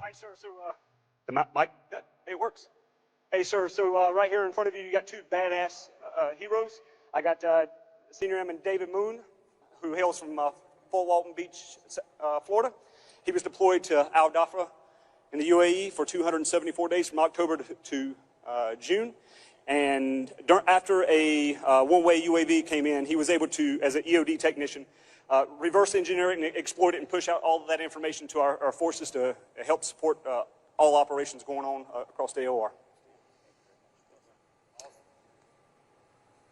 Hi, sir. So, the mic, it works. Hey, sir. So, right here in front of you, you got two badass heroes. I got Senior Airman David Moon, who hails from Fort Walton Beach, Florida. He was deployed to Al Dhafra in the UAE for 274 days from October to June. And after a one-way UAV came in, he was able to, as an EOD technician, reverse engineer it and exploit it and push out all of that information to our forces to help support all operations going on across the AOR.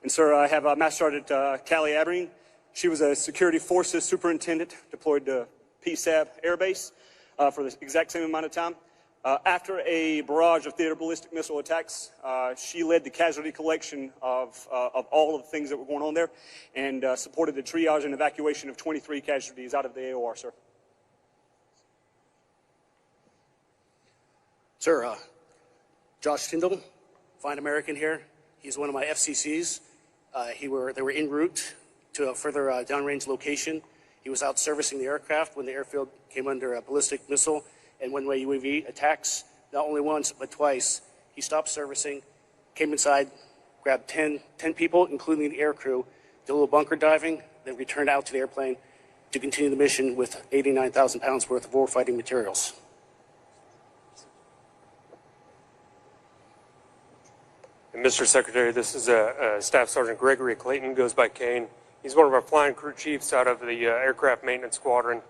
And sir, I have Master Sergeant Callie Aberdeen. She was a security forces superintendent deployed to PSAB Air Base for the exact same amount of time. After a barrage of theater ballistic missile attacks, she led the casualty collection of all of the things that were going on there and supported the triage and evacuation of 23 casualties out of the AOR, sir. Sir, Josh Tyndall, fine American here. He's one of my FCCs. They were en route to a further downrange location. He was out servicing the aircraft when the airfield came under a ballistic missile and one-way UAV attacks, not only once, but twice. He stopped servicing, came inside, grabbed 10 people, including the air crew, did a little bunker diving, then returned out to the airplane to continue the mission with 89,000 pounds worth of warfighting materials. And Mr. Secretary, this is Staff Sergeant Gregory Clayton, goes by Kane. He's one of our flying crew chiefs out of the Aircraft Maintenance Squadron.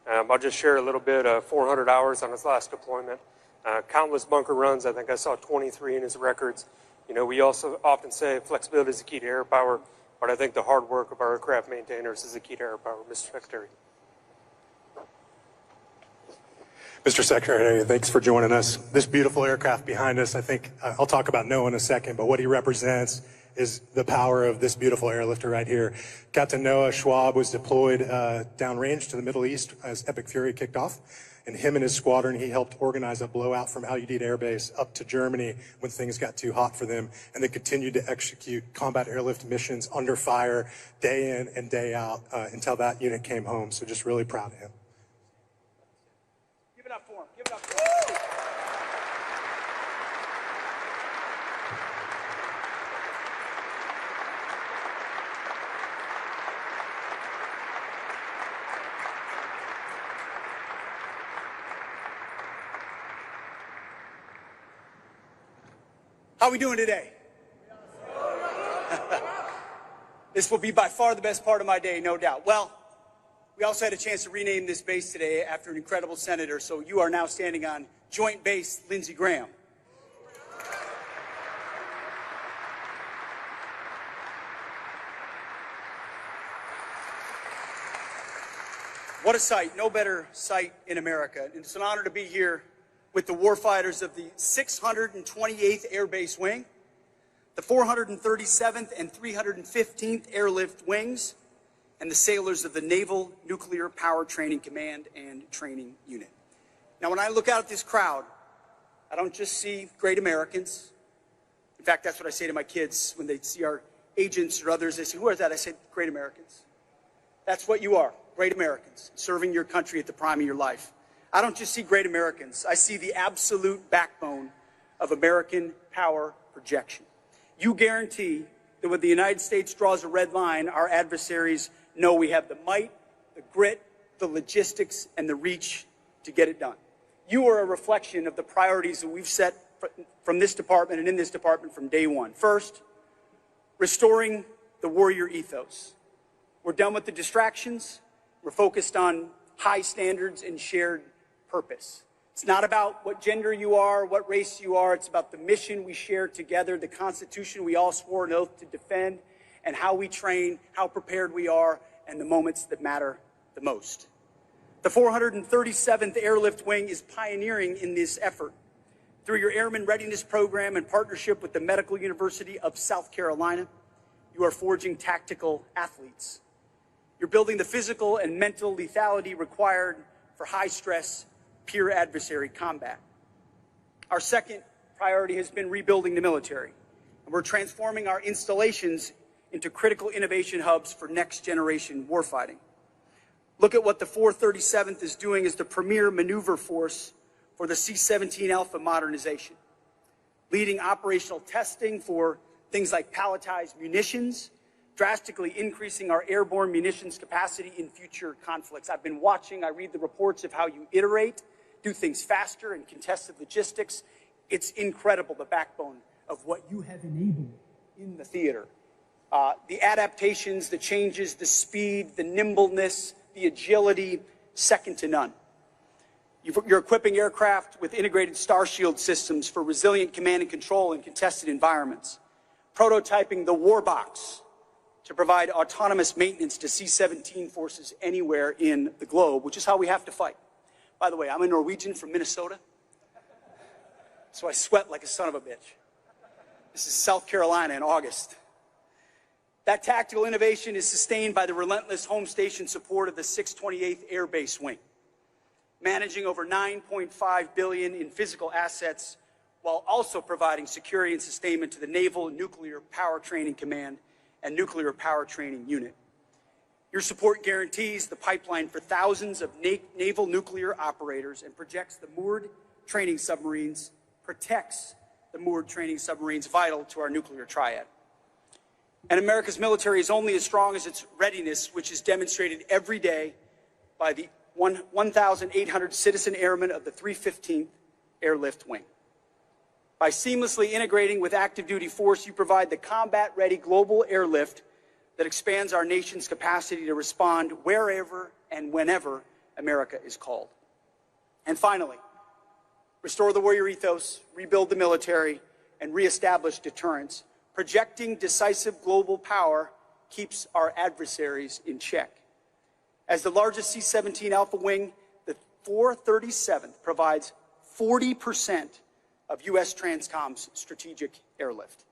I'll just share a little bit of 400 hours on his last deployment. Countless bunker runs. I think I saw 23 in his records. You know, we also often say flexibility is the key to air power, but I think the hard work of our aircraft maintainers is the key to air power. Mr. Secretary. Mr. Secretary, thanks for joining us. This beautiful aircraft behind us, I think I'll talk about Noah in a second, but what he represents is the power of this beautiful airlifter right here. Captain Noah Schwab was deployed downrange to the Middle East as Epic Fury kicked off. And him and his squadron, he helped organize a blowout from Al Udeid Air Base up to Germany when things got too hot for them. And they continued to execute combat airlift missions under fire day in and day out until that unit came home. So just really proud of him. Give it up for him. Give it up for him. How are we doing today? This will be by far the best part of my day, no doubt. Well, we also had a chance to rename this base today after an incredible senator, so you are now standing on Joint Base Lindsey Graham. What a sight, no better sight in America. It's an honor to be here with the warfighters of the 628th Air Base Wing, the 437th and 315th Airlift Wings, and the sailors of the Naval Nuclear Power Training Command and Training Unit. Now, when I look out at this crowd, I don't just see great Americans. In fact, that's what I say to my kids when they see our agents or others. They say, who is that? I say, great Americans. That's what you are, great Americans, serving your country at the prime of your life. I don't just see great Americans. I see the absolute backbone of American power projection. You guarantee that when the United States draws a red line, our adversaries know we have the might, the grit, the logistics, and the reach to get it done. You are a reflection of the priorities that we've set from this department and in this department from day one. First, restoring the warrior ethos. We're done with the distractions. We're focused on high standards and shared purpose. It's not about what gender you are, what race you are. It's about the mission we share together, the Constitution we all swore an oath to defend, and how we train, how prepared we are, and the moments that matter the most. The 437th Airlift Wing is pioneering in this effort. Through your Airman Readiness Program in partnership with the Medical University of South Carolina, you are forging tactical athletes. You're building the physical and mental lethality required for high-stress, peer adversary combat. Our second priority has been rebuilding the military, and we're transforming our installations into critical innovation hubs for next-generation warfighting. Look at what the 437th is doing as the premier maneuver force for the C-17 Alpha modernization, leading operational testing for things like palletized munitions, drastically increasing our airborne munitions capacity in future conflicts. I've been watching, I read the reports of how you iterate, do things faster in contested logistics. It's incredible, the backbone of what you have enabled in the theater. The adaptations, the changes, the speed, the nimbleness, the agility, second to none. You're equipping aircraft with integrated Starshield systems for resilient command and control in contested environments. Prototyping the Warbox to provide autonomous maintenance to C-17 forces anywhere in the globe, which is how we have to fight. By the way, I'm a Norwegian from Minnesota, so I sweat like a son of a bitch. This is South Carolina in August. That tactical innovation is sustained by the relentless home station support of the 628th Air Base Wing, managing over $9.5 billion in physical assets while also providing security and sustainment to the Naval Nuclear Power Training Command and Nuclear Power Training Unit. Your support guarantees the pipeline for thousands of naval nuclear operators and protects the moored training submarines vital to our nuclear triad. And America's military is only as strong as its readiness, which is demonstrated every day by the 1,800 citizen airmen of the 315th Airlift Wing. By seamlessly integrating with active duty force, you provide the combat-ready global airlift that expands our nation's capacity to respond wherever and whenever America is called. And finally, restore the warrior ethos, rebuild the military, and reestablish deterrence. Projecting decisive global power keeps our adversaries in check. As the largest C-17 Alpha Wing, the 437th provides 40% of U.S. Transcom's strategic airlift.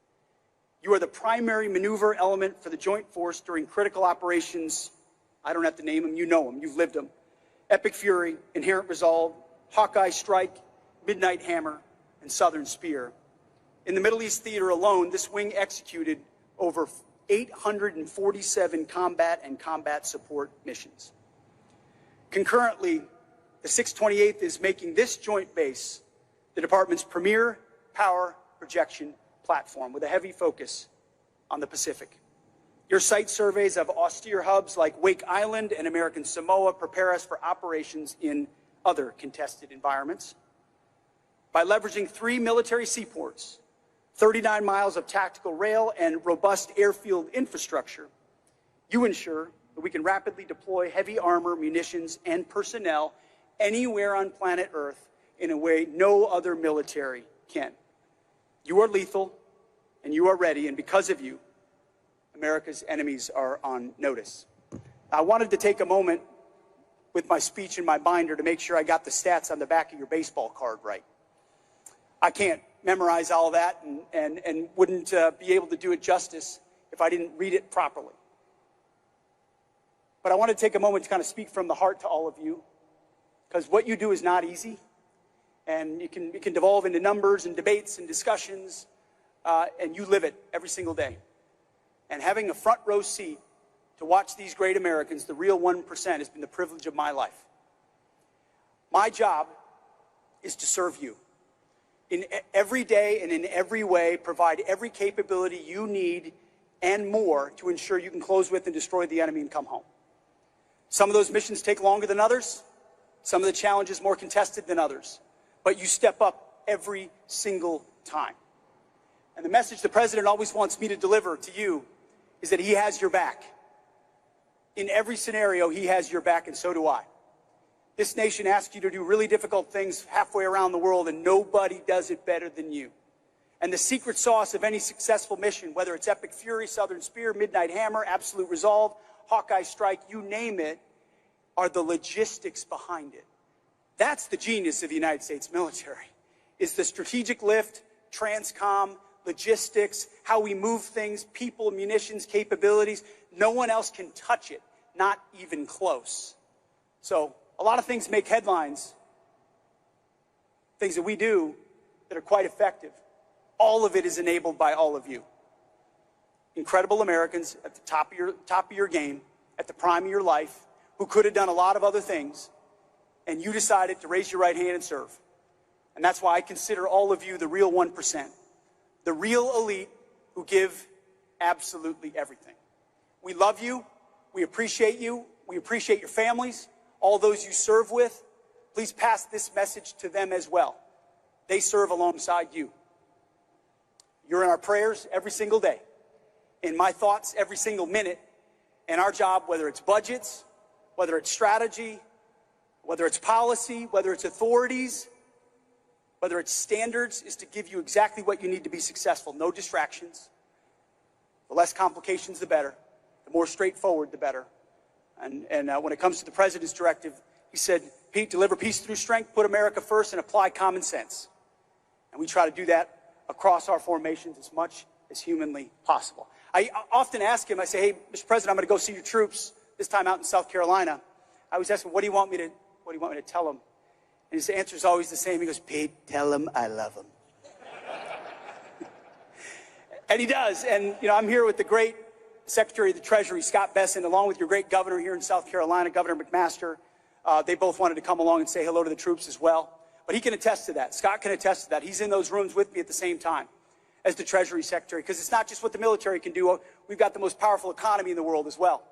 You are the primary maneuver element for the Joint Force during critical operations. I don't have to name them, you know them, you've lived them. Epic Fury, Inherent Resolve, Hawkeye Strike, Midnight Hammer, and Southern Spear. In the Middle East theater alone, this wing executed over 847 combat and combat support missions. Concurrently, the 628th is making this joint base the department's premier power projection platform with a heavy focus on the Pacific. Your site surveys of austere hubs like Wake Island and American Samoa prepare us for operations in other contested environments. By leveraging 3 military seaports, 39 miles of tactical rail, and robust airfield infrastructure, you ensure that we can rapidly deploy heavy armor, munitions, and personnel anywhere on planet Earth in a way no other military can. You are lethal, and you are ready, and because of you, America's enemies are on notice. I wanted to take a moment with my speech and my binder to make sure I got the stats on the back of your baseball card right. I can't memorize all that and wouldn't be able to do it justice if I didn't read it properly. But I want to take a moment to kind of speak from the heart to all of you, because what you do is not easy, and it can devolve into numbers and debates and discussions, and you live it every single day. And having a front row seat to watch these great Americans, the real 1%, has been the privilege of my life. My job is to serve you. In every day and in every way, provide every capability you need and more to ensure you can close with and destroy the enemy and come home. Some of those missions take longer than others. Some of the challenges more contested than others. But you step up every single time. And the message the President always wants me to deliver to you is that he has your back. In every scenario, he has your back, and so do I. This nation asks you to do really difficult things halfway around the world, and nobody does it better than you. And the secret sauce of any successful mission, whether it's Epic Fury, Southern Spear, Midnight Hammer, Absolute Resolve, Hawkeye Strike, you name it, are the logistics behind it. That's the genius of the United States military, is the strategic lift, transcom, logistics, how we move things, people, munitions, capabilities. No one else can touch it, not even close. So a lot of things make headlines, things that we do that are quite effective. All of it is enabled by all of you. Incredible Americans at the top of your game, at the prime of your life, who could have done a lot of other things, and you decided to raise your right hand and serve. And that's why I consider all of you the real 1%, the real elite who give absolutely everything. We love you. We appreciate you. We appreciate your families, all those you serve with. Please pass this message to them as well. They serve alongside you. You're in our prayers every single day, in my thoughts every single minute, and our job, whether it's budgets, whether it's strategy, whether it's policy, whether it's authorities, whether it's standards, is to give you exactly what you need to be successful. No distractions. The less complications, the better. The more straightforward, the better. And when it comes to the President's directive, he said, Pete, deliver peace through strength, put America first, and apply common sense. And we try to do that across our formations as much as humanly possible. I often ask him, I say, hey, Mr. President, I'm going to go see your troops, this time out in South Carolina. I always ask him, what do you want me to tell them? And his answer is always the same. He goes, Pete, tell them I love them. And he does. And, you know, I'm here with the great Secretary of the Treasury, Scott Bessent, along with your great governor here in South Carolina, Governor McMaster. They both wanted to come along and say hello to the troops as well. But he can attest to that. Scott can attest to that. He's in those rooms with me at the same time as the Treasury Secretary, because it's not just what the military can do. We've got the most powerful economy in the world as well.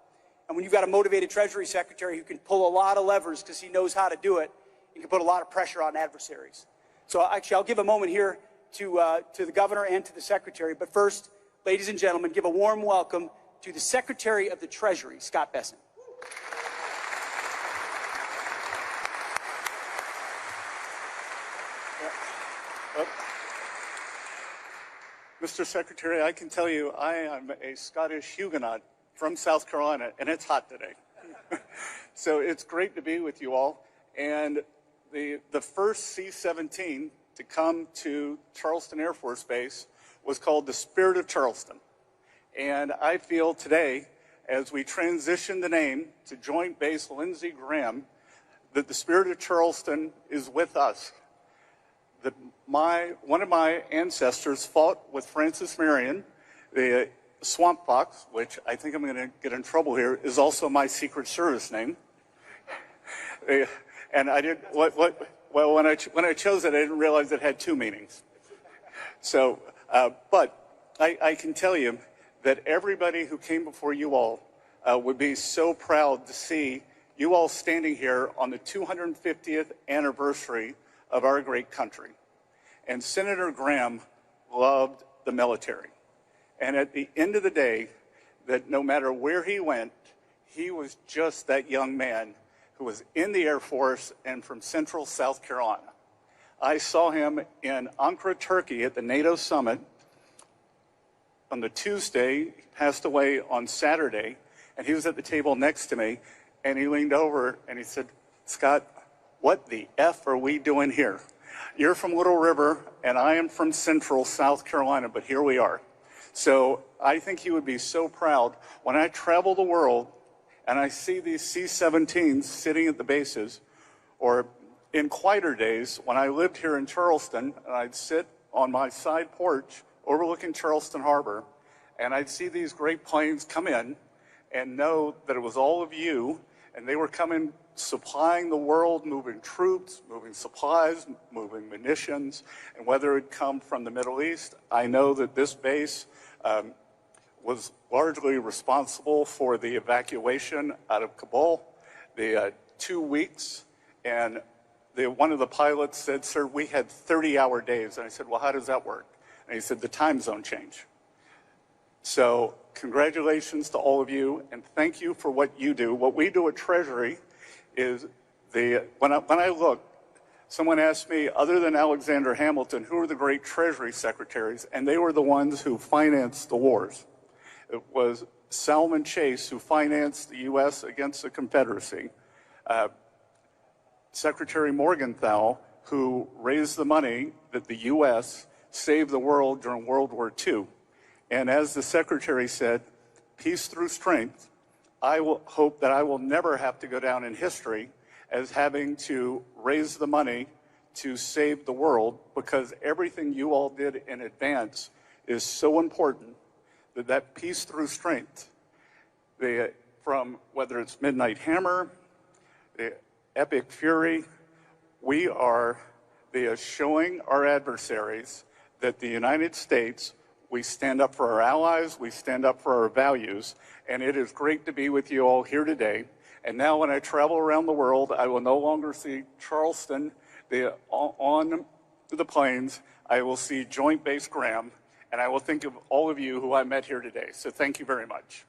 And when you've got a motivated Treasury Secretary who can pull a lot of levers because he knows how to do it, he can put a lot of pressure on adversaries. So actually, I'll give a moment here to the governor and to the secretary. But first, ladies and gentlemen, give a warm welcome to the Secretary of the Treasury, Scott Bessent. Mr. Secretary, I can tell you I am a Scottish Huguenot from South Carolina, and it's hot today. So it's great to be with you all. And the first C-17 to come to Charleston Air Force Base was called the Spirit of Charleston. And I feel today, as we transition the name to Joint Base Lindsey Graham, that the Spirit of Charleston is with us. That one of my ancestors fought with Francis Marion, the Swamp Fox, which I think I'm going to get in trouble here, is also my Secret Service name. And I did well when I chose it, I didn't realize it had two meanings. So, but I can tell you that everybody who came before you all would be so proud to see you all standing here on the 250th anniversary of our great country. And Senator Graham loved the military. And at the end of the day, that no matter where he went, he was just that young man who was in the Air Force and from Central South Carolina. I saw him in Ankara, Turkey at the NATO summit on the Tuesday. He passed away on Saturday, and he was at the table next to me, and he leaned over and he said, Scott, what the F are we doing here? You're from Little River, and I am from Central South Carolina, but here we are. So I think he would be so proud when I travel the world and I see these C-17s sitting at the bases, or in quieter days, when I lived here in Charleston, and I'd sit on my side porch overlooking Charleston Harbor, and I'd see these great planes come in and know that it was all of you, and they were coming, supplying the world, moving troops, moving supplies, moving munitions, and whether it come from the Middle East. I know that this base was largely responsible for the evacuation out of Kabul, the 2 weeks, and one of the pilots said, sir, we had 30-hour days. And I said, well, how does that work? And he said, the time zone change. So congratulations to all of you, and thank you for what you do. What we do at Treasury is, when I look, someone asked me, other than Alexander Hamilton, who are the great Treasury secretaries? And they were the ones who financed the wars. It was Salmon Chase who financed the U.S. against the Confederacy. Secretary Morgenthau, who raised the money that the U.S. saved the world during World War II. And as the Secretary said, peace through strength, I will hope that I will never have to go down in history as having to raise the money to save the world, because everything you all did in advance is so important that peace through strength, from whether it's Midnight Hammer, the Epic Fury, we are showing our adversaries that the United States, we stand up for our allies, we stand up for our values, and it is great to be with you all here today. And now when I travel around the world, I will no longer see Charleston on the planes. I will see Joint Base Graham, and I will think of all of you who I met here today. So thank you very much.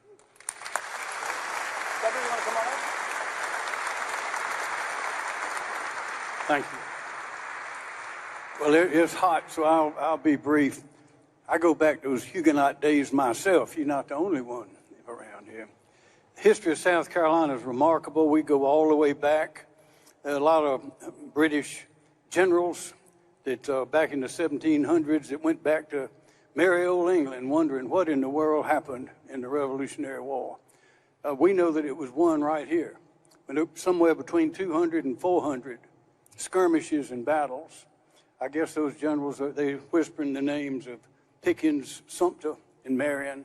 Governor, you want to come on up? Thank you. Well, it's hot, so I'll be brief. I go back to those Huguenot days myself. You're not the only one around here. The history of South Carolina is remarkable. We go all the way back. There are a lot of British generals that back in the 1700s that went back to merry old England wondering what in the world happened in the Revolutionary War. We know that it was won right here. Somewhere between 200 and 400 skirmishes and battles. I guess those generals, they whispering the names of Pickens, Sumter, and Marion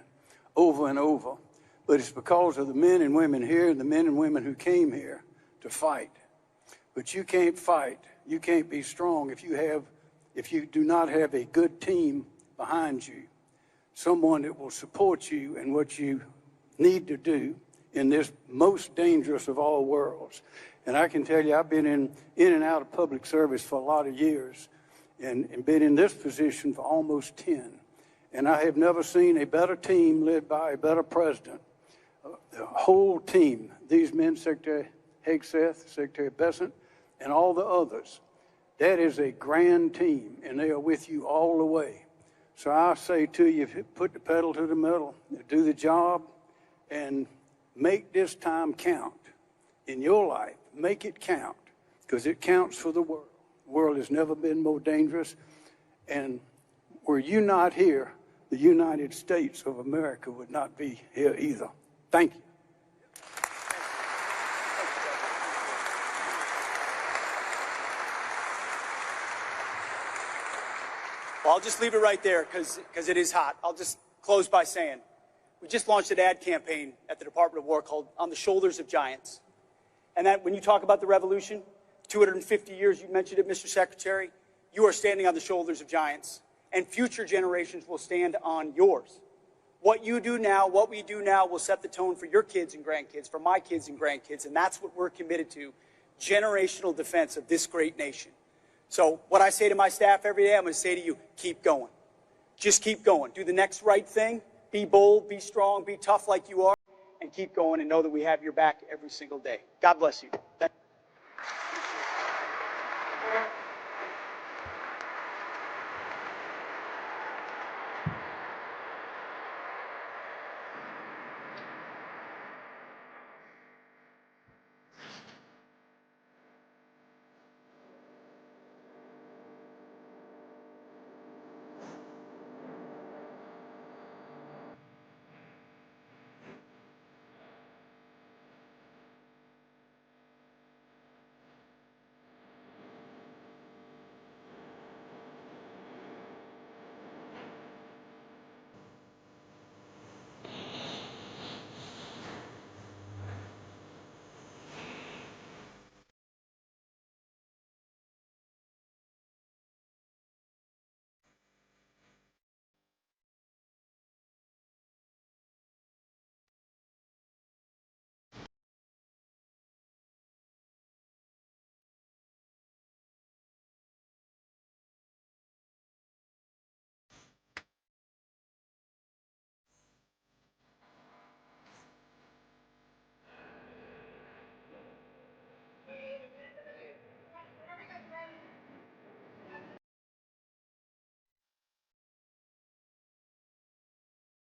over and over. But it's because of the men and women here and the men and women who came here to fight. But you can't fight, you can't be strong if you do not have a good team behind you, someone that will support you in what you need to do in this most dangerous of all worlds. And I can tell you, I've been in and out of public service for a lot of years and been in this position for almost 10. And I have never seen a better team led by a better president. The whole team, these men, Secretary Hegseth, Secretary Besant, and all the others, that is a grand team, and they are with you all the way. So I say to you, put the pedal to the metal, do the job, and make this time count in your life. Make it count, because it counts for the world. The world has never been more dangerous, and were you not here, the United States of America would not be here either. Thank you. Well, I'll just leave it right there because it is hot. I'll just close by saying we just launched an ad campaign at the Department of War called On the Shoulders of Giants. And that when you talk about the revolution, 250 years, you mentioned it, Mr. Secretary, you are standing on the shoulders of giants. And future generations will stand on yours. What you do now, what we do now will set the tone for your kids and grandkids, for my kids and grandkids, and that's what we're committed to, generational defense of this great nation. So what I say to my staff every day, I'm going to say to you, keep going. Just keep going. Do the next right thing. Be bold, be strong, be tough like you are, and keep going and know that we have your back every single day. God bless you.